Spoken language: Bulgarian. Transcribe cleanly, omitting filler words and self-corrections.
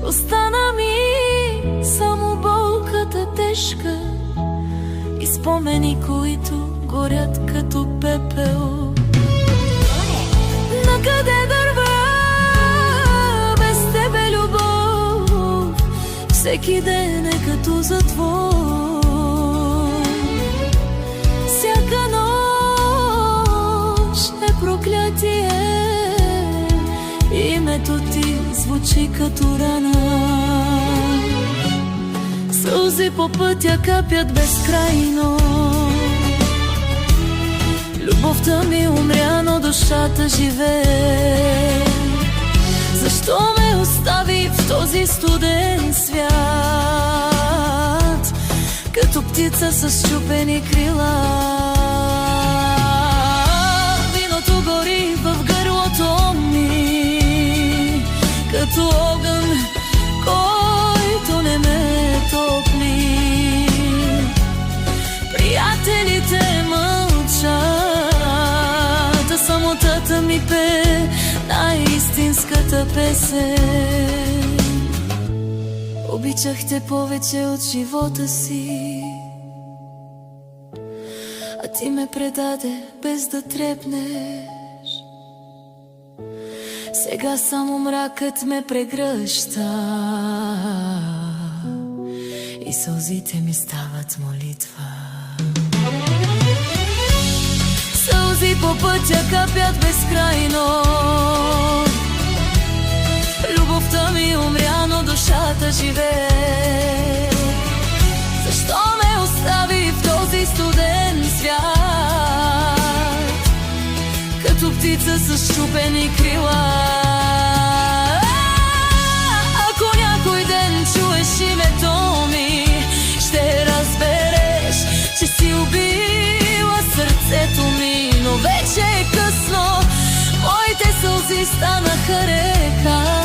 Остана ми само болката тежка и спомени, които горят като пепел. Накъде върва без тебе любов? Всеки ден е като затвор. Всяка нощ е проклятие, името ти звучи като рана. Сълзи по пътя капят безкрайно. Любовта ми умря, но душата живее. Защо ме остави в този студен свят, като птица с счупени крила? Виното гори в гърлото ми, като огън, който не ме топли. Приятелите мълчат, а самотата ми пее най-истинската песен. Обичах те повече от живота си, а ти ме предаде без да трепнеш. Сега само мракът ме прегръща и сълзите ми стават молитва. Сълзи по пътя капят безкрайно. Любовта ми умря, но душата живее. Защо ме остави в този студен свят, като птица с счупени крила? Ако някой ден чуеш името ми, ще разбереш, че си убила сърцето ми. Но вече е късно, моите сълзи станаха река.